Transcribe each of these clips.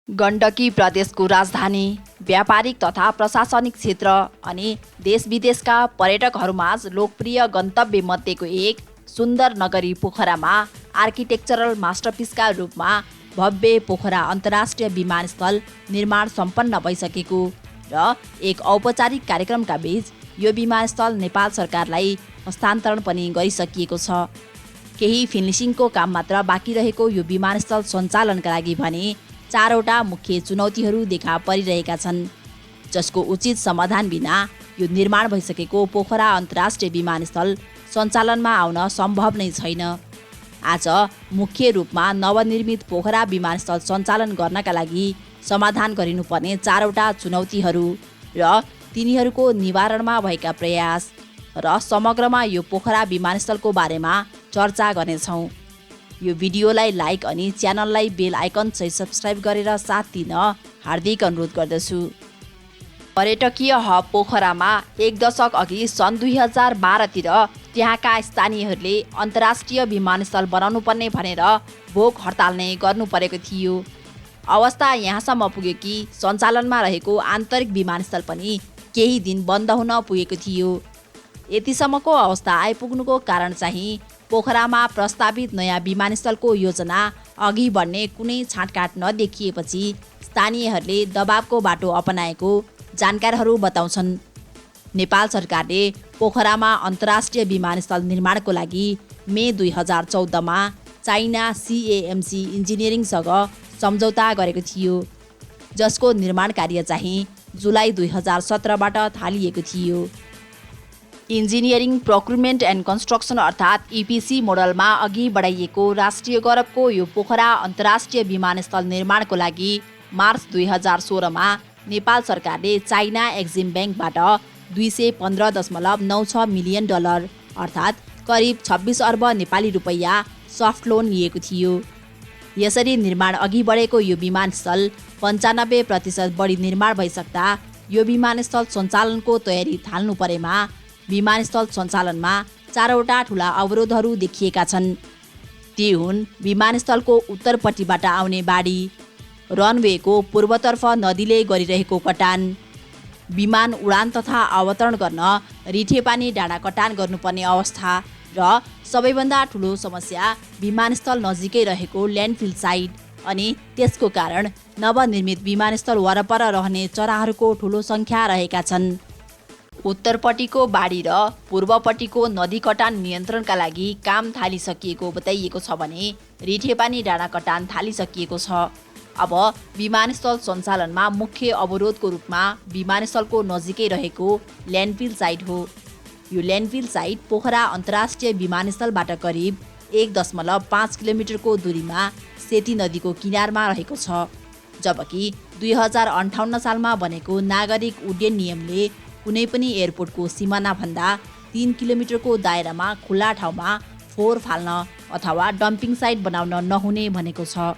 गण्डकी प्रदेशको राजधानी, व्यापारिक तथा प्रशासनिक क्षेत्र अनि देश-विदेशका पर्यटकहरूमाझ लोकप्रिय गन्तव्य मध्येको एक सुन्दर नगरी पोखरामा आर्किटेक्चरल मास्टरपिसका रूपमा भव्य पोखरा अन्तर्राष्ट्रिय विमानस्थल निर्माण सम्पन्न भइसकेको र एक औपचारिक कार्यक्रमका बीच यो विमानस्थल नेपाल सरकारलाई हस्तान्तरण पनि गरिसकिएको छ। केही फिनिसिङको काम मात्र बाँकी रहेको यो विमानस्थल सञ्चालनका लागि भने 4वटा मुख्य चुनौतीहरू देखा परिरहेका छन्, जसको उचित समाधान बिना यो निर्माण भइसकेको पोखरा अन्तर्राष्ट्रिय विमानस्थल सञ्चालनमा आउन सम्भव नै छैन। आज मुख्य रूपमा नवनिर्मित पोखरा विमानस्थल सञ्चालन गर्नका लागि समाधान गरिनुपर्ने 4वटा चुनौतीहरू र तिनीहरूको निवारणमा भएका प्रयास र समग्रमा यो पोखरा विमानस्थलको बारेमा चर्चा गर्नेछौँ। यो भिडियोलाई लाइक अनि च्यानललाई बेल आइकन सहित सब्स्क्राइब गरेर साथ दिन हार्दिक अनुरोध गर्दछु। पर्यटकीय हब पोखरामा एक दशक अघि सन् 2012 तिर त्यहाँका स्थानीयहरूले अन्तर्राष्ट्रिय विमानस्थल बनाउनु पर्ने भनेर भोक हडताल नै गर्नु परेको थियो। अवस्था यहाँसम्म पुग्यो कि सञ्चालनमा रहेको आन्तरिक विमानस्थल पनि केही दिन बन्द हुन पुगेको थियो। यतिसम्मको अवस्था आइपुग्नुको कारण चाहिँ पोखरामा प्रस्तावित नयाँ विमानस्थलको योजना अघि बढ्ने कुनै छाँटकाट नदेखिएपछि स्थानीयहरूले दबावको बाटो अपनाएको जानकारहरू बताउँछन्। नेपाल सरकारले पोखरामा अन्तर्राष्ट्रिय विमानस्थल निर्माणको लागि मे 2014 मा चाइना CAMC इन्जिनियरिङसँग सम्झौता गरेको थियो, जसको निर्माण कार्य चाहिँ जुलाई 2017 बाट थालिएको थियो। इन्जिनियरिङ प्रोक्युरमेन्ट एन्ड कन्स्ट्रक्सन अर्थात् EPC मोडलमा अघि बढाइएको राष्ट्रिय गौरवको यो पोखरा अन्तर्राष्ट्रिय विमानस्थल निर्माणको लागि मार्च 2016 मा नेपाल सरकारले चाइना एक्जिम ब्याङ्कबाट $215.96 मिलियन अर्थात् करिब 26 अर्ब नेपाली रुपैयाँ सफ्ट लोन लिएको थियो। यसरी निर्माण अघि बढेको यो विमानस्थल 95% बढी निर्माण भइसक्दा यो विमानस्थल सञ्चालनको तयारी थाल्नु परेमा विमानस्थल सञ्चालनमा 4वटा ठुला अवरोधहरू देखिएका छन्। ती हुन् विमानस्थलको उत्तरपट्टिबाट आउने बाढी, रनवेको पूर्वतर्फ नदीले गरिरहेको कटान, विमान उडान तथा अवतरण गर्न रिठेपानी डाँडा कटान गर्नुपर्ने अवस्था र सबैभन्दा ठुलो समस्या विमानस्थल नजिकै रहेको ल्यान्डफिल साइट अनि त्यसको कारण नवनिर्मित विमानस्थल वरपर रहने चराहरूको ठुलो सङ्ख्या रहेका छन्। उत्तरपट्टिको बाढी र पूर्वपट्टिको नदी कटान नियन्त्रणका लागि काम थालिसकिएको बताइएको छ भने रिठेपानी डाँडा कटान थालिसकिएको छ। अब विमानस्थल सञ्चालनमा मुख्य अवरोधको रूपमा विमानस्थलको नजिकै रहेको ल्यान्डफिल साइट हो। यो ल्यान्डफिल साइट पोखरा अन्तर्राष्ट्रिय विमानस्थलबाट करिब 1.5 किलोमिटरको दूरीमा सेती नदीको किनारमा रहेको छ, जबकि 2058 सालमा बनेको नागरिक उड्डयन नियमले कुनै पनि एयरपोर्टको सिमानाभन्दा 3 किलोमिटरको दायरामा खुल्ला ठाउँमा फोहोर फाल्न अथवा डम्पिङ साइट बनाउन नहुने भनेको छ,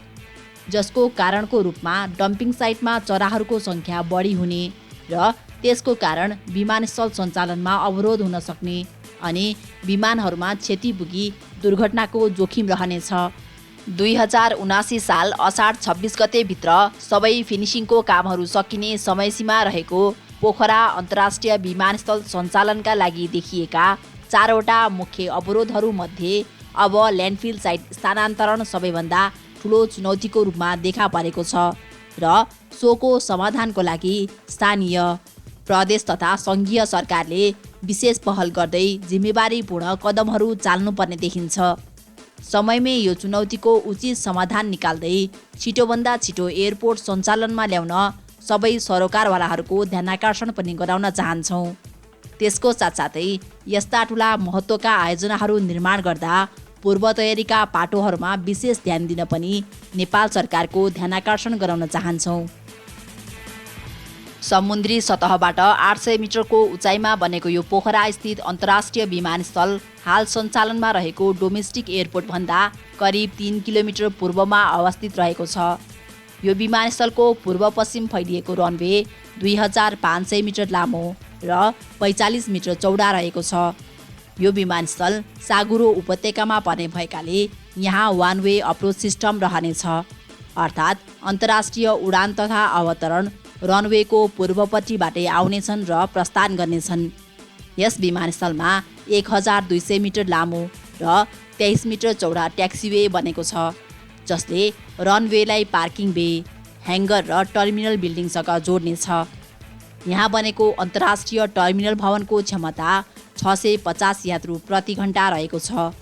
जसको कारणको रूपमा डम्पिङ साइटमा चराहरूको सङ्ख्या बढी हुने र त्यसको कारण विमानस्थल सञ्चालनमा अवरोध हुन सक्ने अनि विमानहरूमा क्षति पुगी दुर्घटनाको जोखिम रहनेछ। 2079 साल असाढ 26 गतेभित्र सबै फिनिसिङको कामहरू सकिने समयसीमा रहेको पोखरा अन्तर्राष्ट्रिय विमानस्थल सञ्चालनका लागि देखिएका 4वटा मुख्य अवरोधहरूमध्ये अब ल्यान्डफिल साइट स्थानान्तरण सबैभन्दा ठुलो चुनौतीको रूपमा देखा परेको छ र सोको समाधानको लागि स्थानीय, प्रदेश तथा सङ्घीय सरकारले विशेष पहल गर्दै जिम्मेवारीपूर्ण कदमहरू चाल्नुपर्ने देखिन्छ। समयमै यो चुनौतीको उचित समाधान निकाल्दै छिटोभन्दा छिटो एयरपोर्ट सञ्चालनमा ल्याउन सबै सरोकारवालाहरूको ध्यानाकर्षण पनि गराउन चाहन्छौँ। त्यसको साथसाथै यस्ता ठुला महत्त्वका आयोजनाहरू निर्माण गर्दा पूर्व तयारीका पाटोहरूमा विशेष ध्यान दिन पनि नेपाल सरकारको ध्यानाकर्षण गराउन चाहन्छौँ। समुद्री सतहबाट 800 मिटरको उचाइमा बनेको यो पोखरा स्थित अन्तर्राष्ट्रिय विमानस्थल हाल सञ्चालनमा रहेको डोमेस्टिक एयरपोर्टभन्दा करिब 3 किलोमिटर पूर्वमा अवस्थित रहेको छ। यो विमानस्थलको पूर्व पश्चिम फैलिएको रनवे 2500 मिटर लामो र 45 मिटर चौडा रहेको छ। यो विमानस्थल सागुरो उपत्यकामा पर्ने भएकाले यहाँ वान वे अप्रोच सिस्टम रहनेछ। अर्थात् अन्तर्राष्ट्रिय उडान तथा अवतरण रनवेको पूर्वपट्टिबाटै आउनेछन् र प्रस्थान गर्नेछन्। यस विमानस्थलमा 1200 मिटर लामो र 23 मिटर चौडा ट्याक्सीवे बनेको छ, जसले रनवेलाई पार्किङ बे, ह्याङ्गर र टर्मिनल बिल्डिङसँग जोड्नेछ। यहाँ बनेको अन्तर्राष्ट्रिय टर्मिनल भवनको क्षमता 650 यात्रु प्रति घण्टा रहेको छ।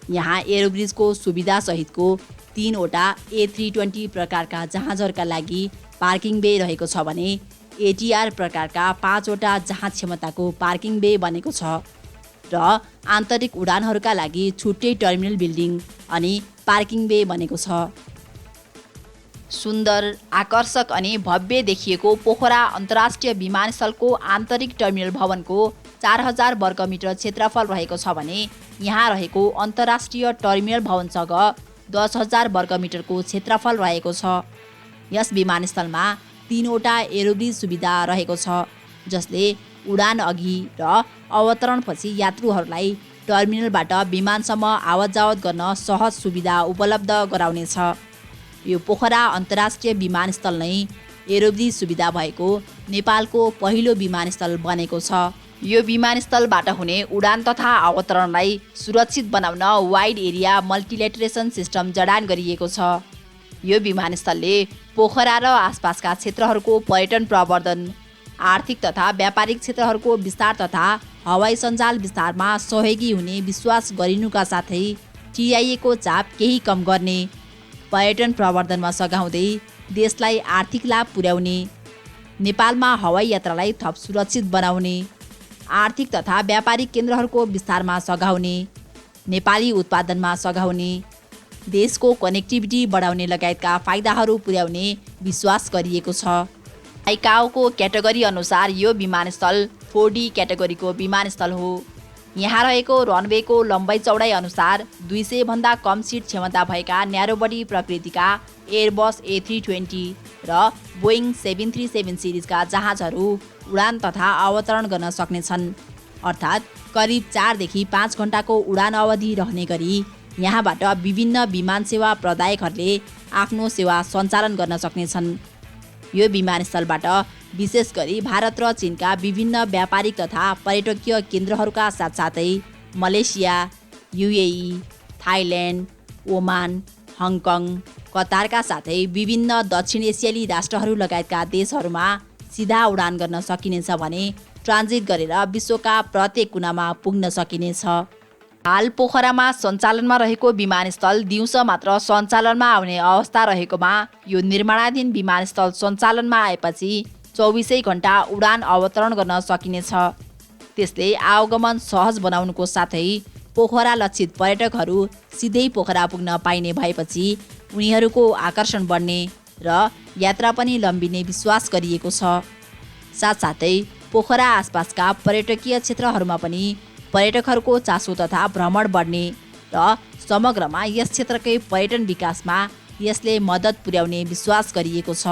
यहाँ एरोब्रिजको सुविधासहितको 3वटा A320 प्रकारका जहाजहरूका लागि पार्किङ बे रहेको छ भने ATR प्रकारका 5वटा जहाज क्षमताको पार्किङ बे बनेको छ र आन्तरिक उडानहरूका लागि छुट्टै टर्मिनल बिल्डिङ अनि पार्किङ बे बनेको छ। सुन्दर, आकर्षक अनि भव्य देखिएको पोखरा अन्तर्राष्ट्रिय विमानस्थलको आन्तरिक टर्मिनल भवनको 4000 वर्गमिटर क्षेत्रफल रहेको छ भने यहाँ रहेको अन्तर्राष्ट्रिय टर्मिनल भवनसँग 10,000 वर्गमिटरको क्षेत्रफल रहेको छ। यस विमानस्थलमा 3वटा एरोब्रिज सुविधा रहेको छ, जसले उडान अघि र अवतरणपछि यात्रुहरूलाई टर्मिनलबाट विमानसम्म आवतजावत गर्न सहज सुविधा उपलब्ध गराउनेछ। यो पोखरा अन्तर्राष्ट्रिय विमानस्थल नै एरोब्रिज सुविधा भएको नेपालको पहिलो विमानस्थल बनेको छ। यो विमानस्थलबाट हुने उडान तथा अवतरणलाई सुरक्षित बनाउन वाइड एरिया मल्टिलेटरेसन सिस्टम जडान गरिएको छ। यो विमानस्थलले पोखरा र आसपासका क्षेत्रहरूको पर्यटन प्रवर्धन, आर्थिक तथा व्यापारिक क्षेत्रहरूको विस्तार तथा हवाई सञ्जाल विस्तारमा सहयोगी हुने विश्वास गरिनुका साथै टिआइएको चाप केही कम गर्ने, पर्यटन प्रवर्धनमा सघाउँदै देशलाई आर्थिक लाभ पुर्याउने, नेपालमा हवाई यात्रालाई थप सुरक्षित बनाउने, आर्थिक तथा व्यापारिक केन्द्रहरूको विस्तारमा सघाउने, नेपाली उत्पादनमा सघाउने, देशको कनेक्टिभिटी बढाउने लगायतका फाइदाहरू पुर्याउने विश्वास गरिएको छ। आइकाओको क्याटेगोरी अनुसार यो विमानस्थल 4D क्याटेगोरीको विमानस्थल हो। यहाँ रहेको रनवेको लम्बाइ चौडाइ अनुसार 200 भन्दा कम सिट क्षमता भएका न्यारोबडी प्रकृतिका एयरबस A320 र बोइङ 737 सिरिजका जहाजहरू उडान तथा अवतरण गर्न सक्नेछन्। अर्थात् करिब 4 देखि 5 घण्टाको उडान अवधि रहने गरी यहाँबाट विभिन्न विमान सेवा प्रदायकहरूले आफ्नो सेवा सञ्चालन गर्न सक्नेछन्। यो विमानस्थलबाट विशेष गरी भारत र चीनका विभिन्न व्यापारिक तथा पर्यटकीय केन्द्रहरूका साथसाथै Malaysia, UAE, Thailand, Oman, Hong Kong, कतारका साथै विभिन्न दक्षिण एसियाली राष्ट्रहरू लगायतका देशहरूमा सिधा उडान गर्न सकिनेछ भने ट्रान्जिट गरेर विश्वका प्रत्येक कुनामा पुग्न सकिनेछ। हाल पोखरामा सञ्चालनमा रहेको विमानस्थल दिउँसो मात्र सञ्चालनमा आउने अवस्था रहेकोमा यो निर्माणाधीन विमानस्थल सञ्चालनमा आएपछि 24 घण्टा उडान अवतरण गर्न सकिनेछ। त्यसले आवागमन सहज बनाउनुको साथै पोखरा लक्षित पर्यटकहरू सिधै पोखरा पुग्न पाइने भएपछि उनीहरूको आकर्षण बढ्ने र यात्रा पनि लम्बिने विश्वास गरिएको छ। साथसाथै पोखरा आसपासका पर्यटकीय क्षेत्रहरूमा पनि पर्यटकहरूको चासो तथा भ्रमण बढ्ने र समग्रमा यस क्षेत्रकै पर्यटन विकासमा यसले मद्दत पुर्याउने विश्वास गरिएको छ।